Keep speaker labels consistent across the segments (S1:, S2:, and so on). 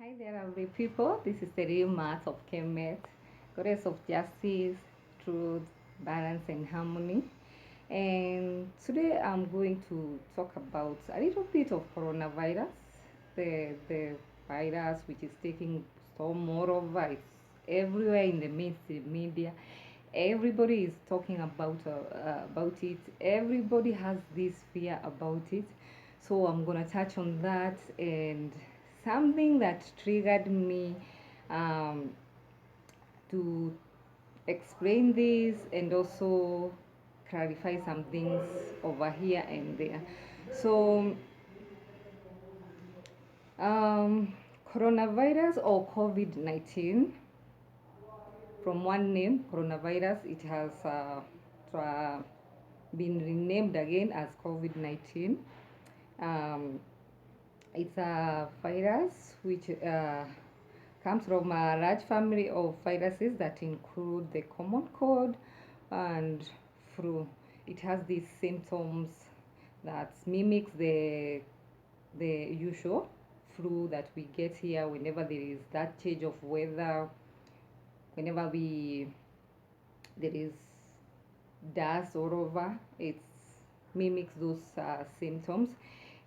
S1: Hi there, lovely people. This is the real math of Kemet, goddess of justice, truth, balance, and harmony. And today I'm going to talk about a little bit of coronavirus, the virus which is taking storm more over. It's everywhere in the mainstream media. Everybody is talking about it. Everybody has this fear about it. So I'm gonna touch on that and something that triggered me um, to explain this and also clarify some things over here and there. So, um, coronavirus or COVID-19, from one name, coronavirus, it has tra- been renamed again as COVID-19. Um, it's a virus which comes from a large family of viruses that include the common cold and flu. It has these symptoms that mimics the usual flu that we get here whenever there is that change of weather, whenever we there is dust all over. It mimics those symptoms,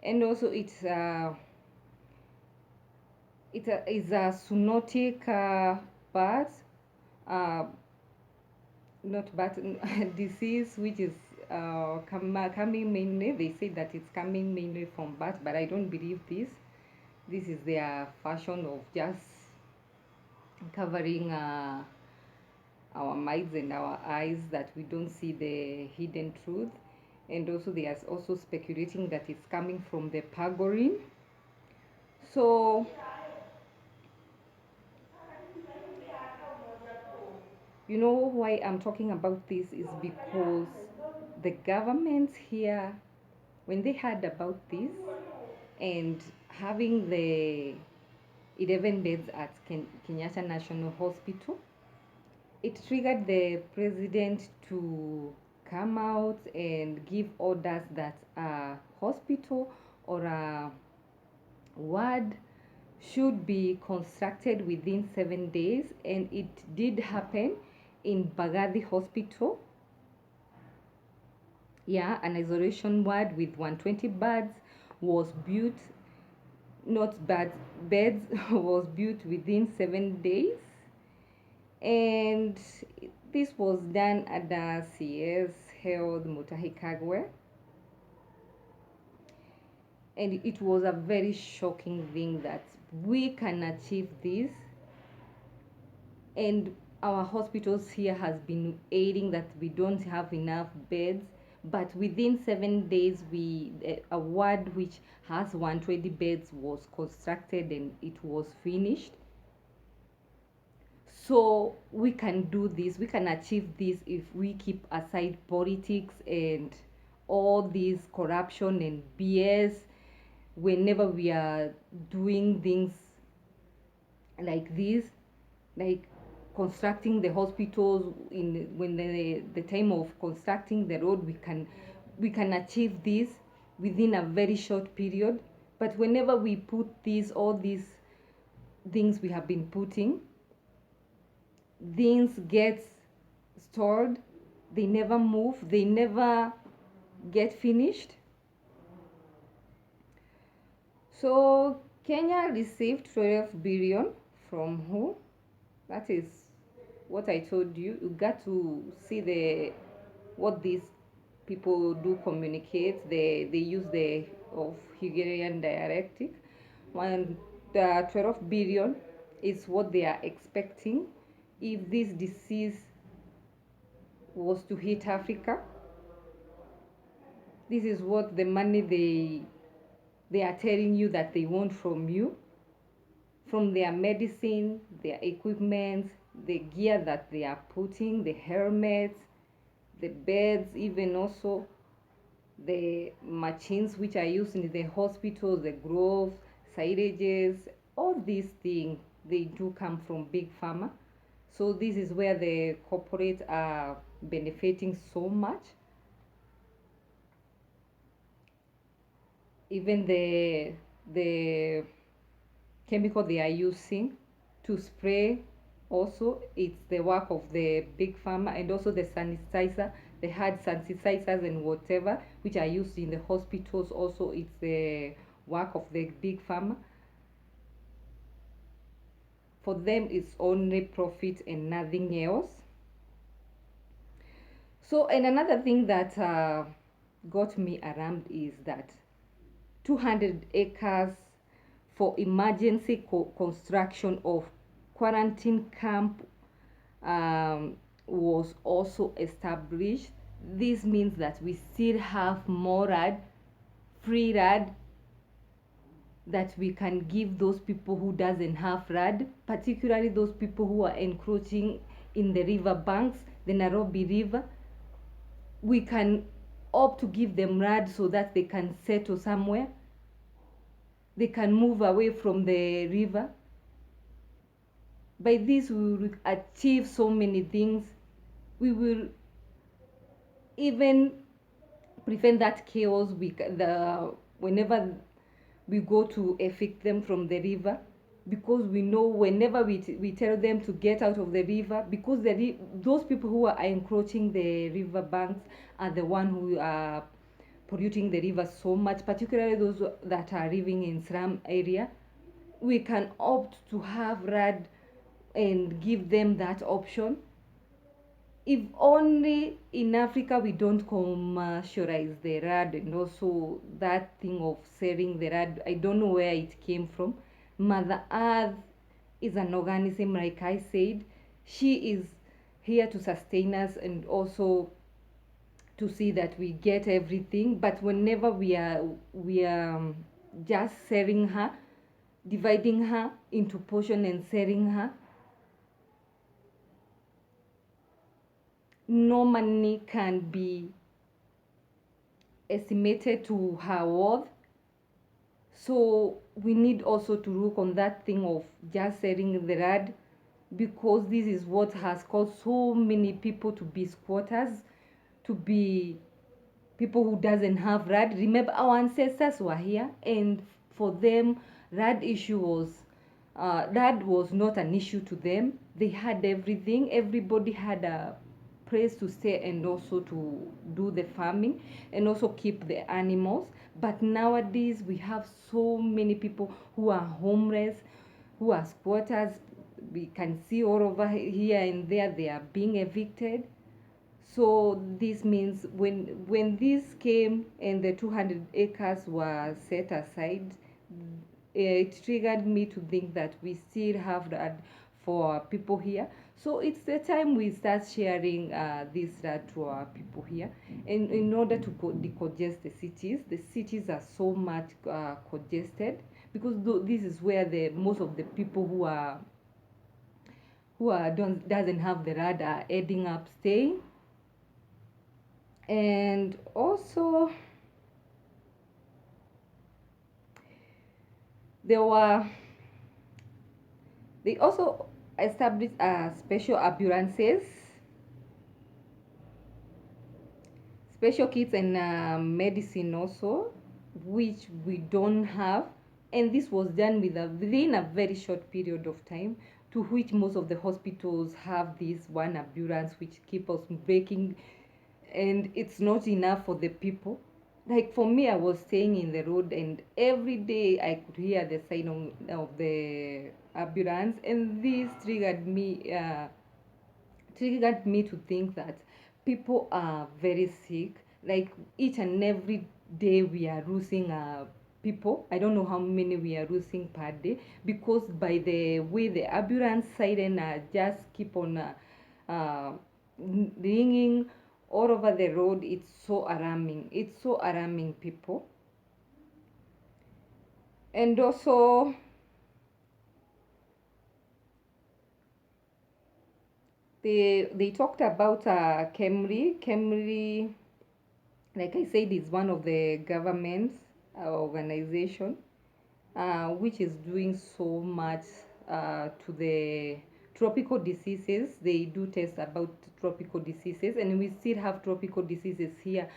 S1: and also it is a zoonotic bird, uh, not but disease which is coming mainly. They say that it's coming mainly from bats, but I don't believe this. This is their fashion of just covering our minds and our eyes that we don't see the hidden truth. And also they are also speculating that it's coming from the pangolin. So you know why I'm talking about this is because the government here, when they heard about this and having the 11 beds at Kenyatta National Hospital, it triggered the president to come out and give orders that a hospital or a ward should be constructed within 7 days, and it did happen in Mbagathi Hospital. Yeah, an isolation ward with 120 beds was built, not beds, was built within 7 days, and this was done at the CS Health Mutahi Kagwe, and it was a very shocking thing that we can achieve this, and our hospitals here has been aiding that we don't have enough beds, but within 7 days we a ward which has 120 beds was constructed and it was finished. So we can do this, we can achieve this if we keep aside politics and all this corruption and BS whenever we are doing things like this, like constructing the hospitals in when the time of constructing the road, we can achieve this within a very short period. But whenever we put all these things we have been putting, things get stored, they never move, they never get finished. So Kenya received 12 billion from who? That is what I told you. You got to see the what these people do communicate. They use the of Hungarian dialectic. When the 12 billion is what they are expecting if this disease was to hit Africa. This is what the money they are telling you that they want from you, from their medicine, their equipment, the gear that they are putting, the helmets, the beds, even also the machines which are used in the hospitals, the gloves, syringes, all these things, they do come from big pharma. So this is where the corporates are benefiting so much. Even the chemical they are using to spray. Also, it's the work of the big pharma, and also the sanitizer, the hard sanitizers and whatever which are used in the hospitals. Also, it's the work of the big pharma. For them, it's only profit and nothing else. So, and another thing that got me alarmed is that 200 acres for emergency construction of quarantine camp was also established. This means that we still have more free RAD, that we can give those people who doesn't have RAD, particularly those people who are encroaching in the river banks, the Nairobi River. We can opt to give them RAD so that they can settle somewhere. They can move away from the river. By this, we will achieve so many things. We will even prevent that chaos whenever we go to evict them from the river, because we know whenever we tell them to get out of the river, because those people who are encroaching the river banks are the one who are polluting the river so much, particularly those that are living in slum area. We can opt to have RAD and give them that option. If only in Africa we don't commercialize the RAD, and also that thing of selling the RAD, I don't know where it came from. Mother Earth is an organism, like I said. She is here to sustain us and also to see that we get everything. But whenever we are just selling her, dividing her into portion and selling her, no money can be estimated to her worth. So we need also to look on that thing of just selling the RAD, because this is what has caused so many people to be squatters, to be people who doesn't have RAD. Remember, our ancestors were here, and for them, RAD was not an issue to them. They had everything. Everybody had a place to stay and also to do the farming and also keep the animals. But nowadays we have so many people who are homeless, who are squatters. We can see all over here and there they are being evicted. So this means when this came and the 200 acres were set aside, it triggered me to think that we still have that for people here. So it's the time we start sharing this to our people here, and in order to decongest the cities. The cities are so much congested, because this is where the most of the people who doesn't have the RAD are ending up staying. And also they also established special ambulances, special kits and medicine also, which we don't have. And this was done within a very short period of time, to which most of the hospitals have this one ambulance which keep us breaking, and it's not enough for the people. Like for me, I was staying in the road, and every day I could hear the sign of the ambulance, and this triggered me to think that people are very sick. Like each and every day we are losing people. I don't know how many we are losing per day, because by the way the ambulance siren just keep on ringing all over the road. It's so alarming. It's so alarming, people. And also they talked about Kemri, like I said, is one of the government's organization, which is doing so much to the tropical diseases. They do test about tropical diseases, and we still have tropical diseases here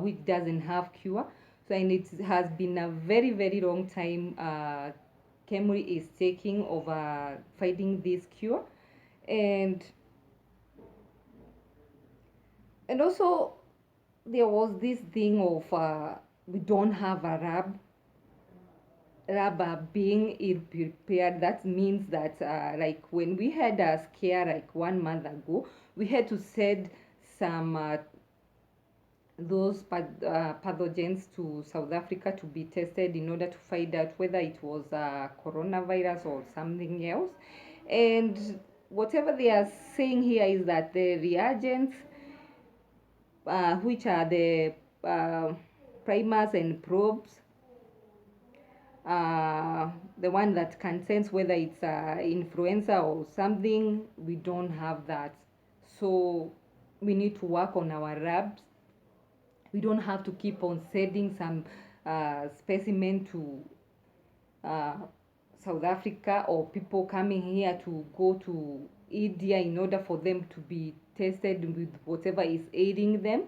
S1: which doesn't have cure. So, and it has been a very, very long time Kemri is taking over fighting this cure. And also there was this thing of we don't have a rubber being ill prepared. That means that like when we had a scare like 1 month ago, we had to send some those pathogens to South Africa to be tested in order to find out whether it was coronavirus or something else. And whatever they are saying here is that the reagents, which are the primers and probes, the one that can sense whether it's influenza or something, we don't have that. So we need to work on our labs. We don't have to keep on sending some specimen to uh, South Africa, or people coming here to go to India in order for them to be tested with whatever is aiding them.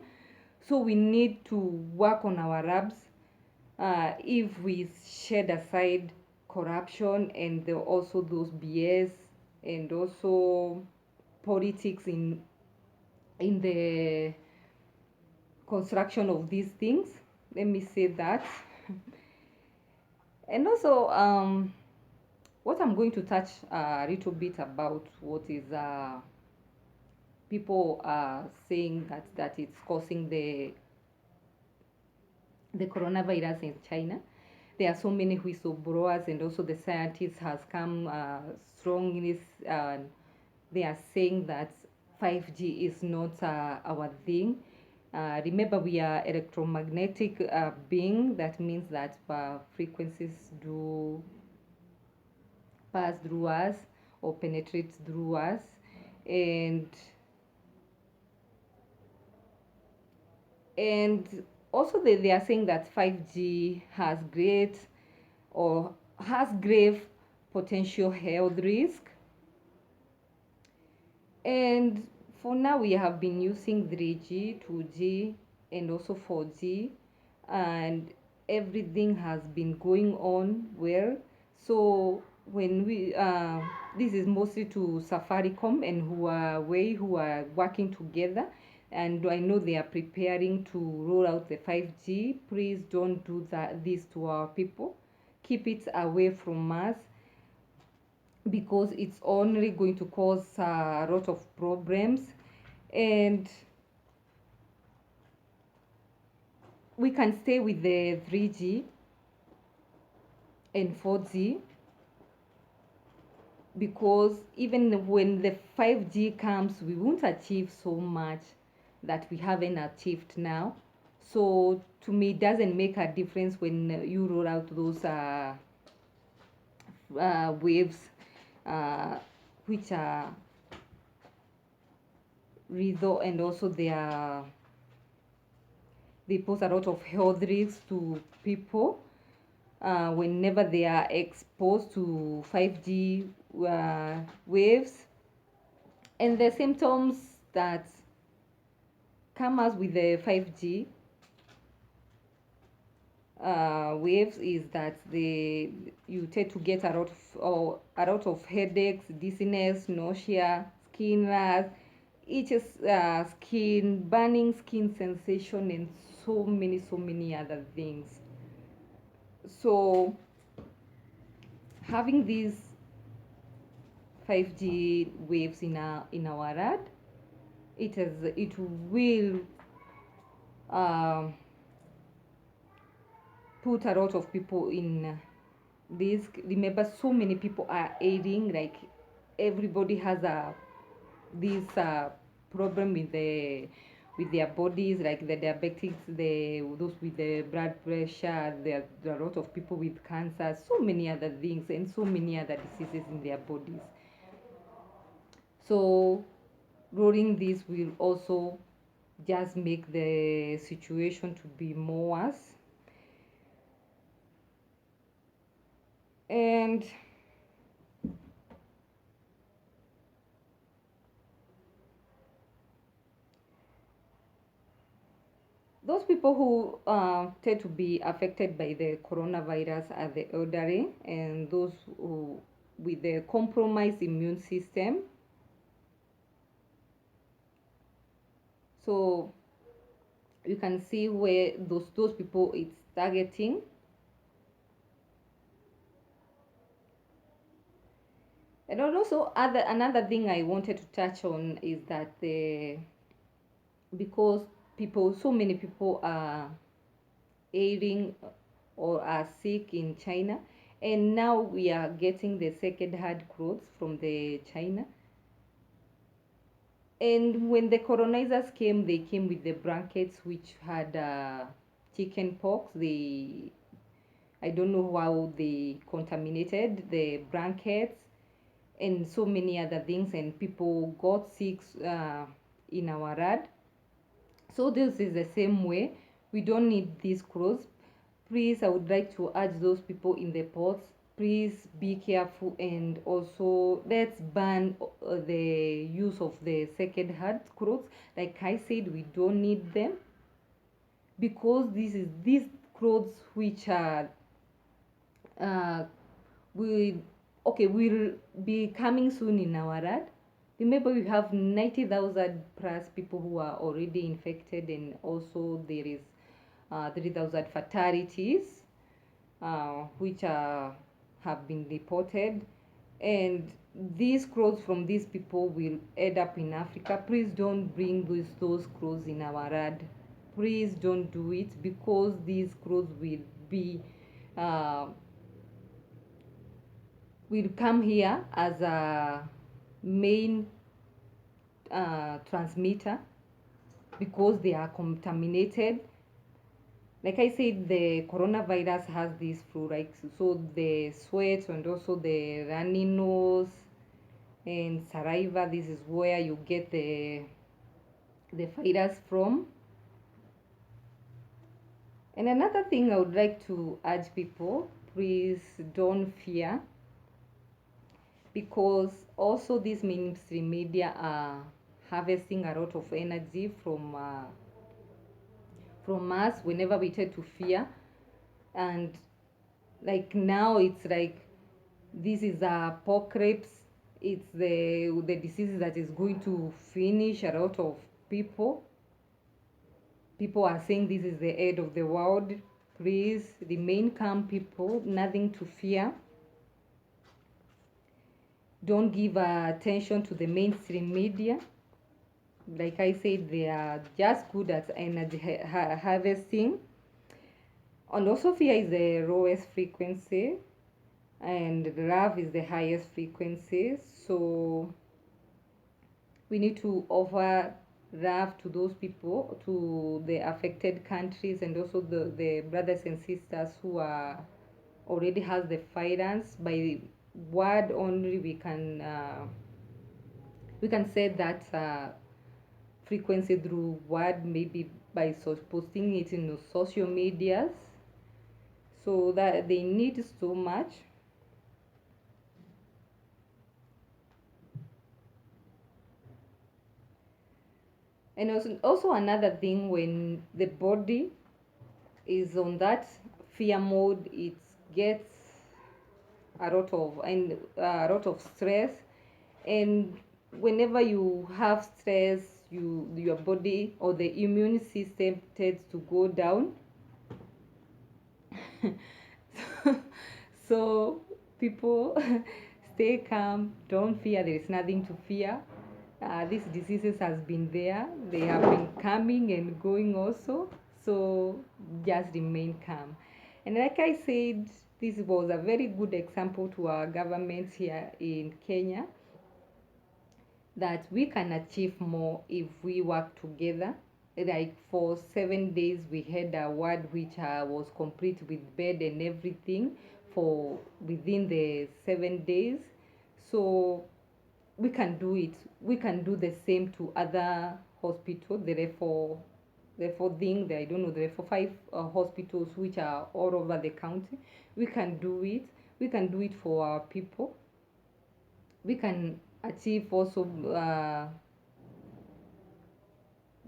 S1: So we need to work on our labs. If we shed aside corruption and also those BS and also politics in the construction of these things, let me say that. And also what I'm going to touch a little bit about what is people are saying that it's causing the coronavirus in China. There are so many whistleblowers, and also the scientists has come strong in this. They are saying that 5G is not our thing. Remember, we are electromagnetic being. That means that frequencies do pass through us or penetrate through us, and also they are saying that 5G has great or has grave potential health risk. And for now we have been using 3G, 2G, and also 4G, and everything has been going on well. So when we this is mostly to Safaricom and Huawei, who are working together, and I know they are preparing to roll out the 5G. Please don't do this to our people. Keep it away from us, because it's only going to cause a lot of problems. And we can stay with the 3G and 4G, because even when the 5G comes, we won't achieve so much that we haven't achieved now. So to me, it doesn't make a difference when you roll out those waves, which are lethal, and also they pose a lot of health risks to people whenever they are exposed to 5G waves. And the symptoms that come out with the 5G waves is that you tend to get a lot of headaches, dizziness, nausea, skin rash, itches, skin burning, skin sensation, and so many other things. So having these 5G waves in our rad, it will put a lot of people in this. Remember, so many people are ailing, like everybody has this problem with their bodies, like the diabetics, those with the blood pressure. There are a lot of people with cancer, so many other things, and so many other diseases in their bodies. So rolling this will also just make the situation to be more worse. And those people who tend to be affected by the coronavirus are the elderly and those who with the compromised immune system. So you can see where those people it's targeting. And also another thing I wanted to touch on is that the because so many people are ailing or are sick in China, and now we are getting the second-hand clothes from the China. And when the colonizers came, they came with the blankets which had chicken pox. I don't know how they contaminated the blankets and so many other things, and people got sick in our rad. So this is the same way. We don't need these clothes. Please, I would like to urge those people in the ports, please be careful, and also let's ban the use of the second-hand clothes. Like I said, we don't need them because these clothes which are uh, will will be coming soon in our ad. Remember, we have 90,000 plus people who are already infected, and also there is 3,000 fatalities which have been reported. And these clothes from these people will end up in Africa. Please don't bring those clothes in our ad. Please don't do it because these clothes uh, will come here as a main transmitter because they are contaminated. Like I said, the coronavirus has this flu, right? So the sweat and also the runny nose and saliva, this is where you get the virus from. And another thing I would like to urge people, please don't fear, because also these mainstream media are harvesting a lot of energy from us whenever we tend to fear. And like now it's like this is a apocalypse, it's the disease that is going to finish a lot of people. People are saying this is the end of the world. Please remain calm, people, nothing to fear. Don't give attention to the mainstream media. Like I said, they are just good at energy harvesting. And also fear is the lowest frequency and love is the highest frequency. So we need to offer love to those people, to the affected countries, and also the brothers and sisters who are already has the finance. By word only we can say that frequency through word, maybe by posting it in social medias, so that they need so much. And also another thing, when the body is on that fear mode, it gets a lot of stress. And whenever you have stress, your body or the immune system tends to go down. So people, stay calm, don't fear, there is nothing to fear. These diseases has been there, they have been coming and going also, so just remain calm. And like I said, this was a very good example to our government here in Kenya, that we can achieve more if we work together. Like for 7 days, we had a ward which was complete with bed and everything for within the 7 days. So we can do it. We can do the same to other hospitals. There are four things. I don't know. There are five hospitals which are all over the county. We can do it. We can do it for our people. We can achieve also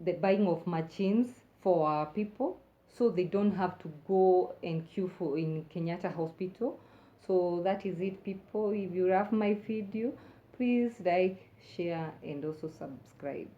S1: the buying of machines for our people, so they don't have to go and queue for in Kenyatta Hospital. So that is it, people. If you love my video, please like, share, and also subscribe.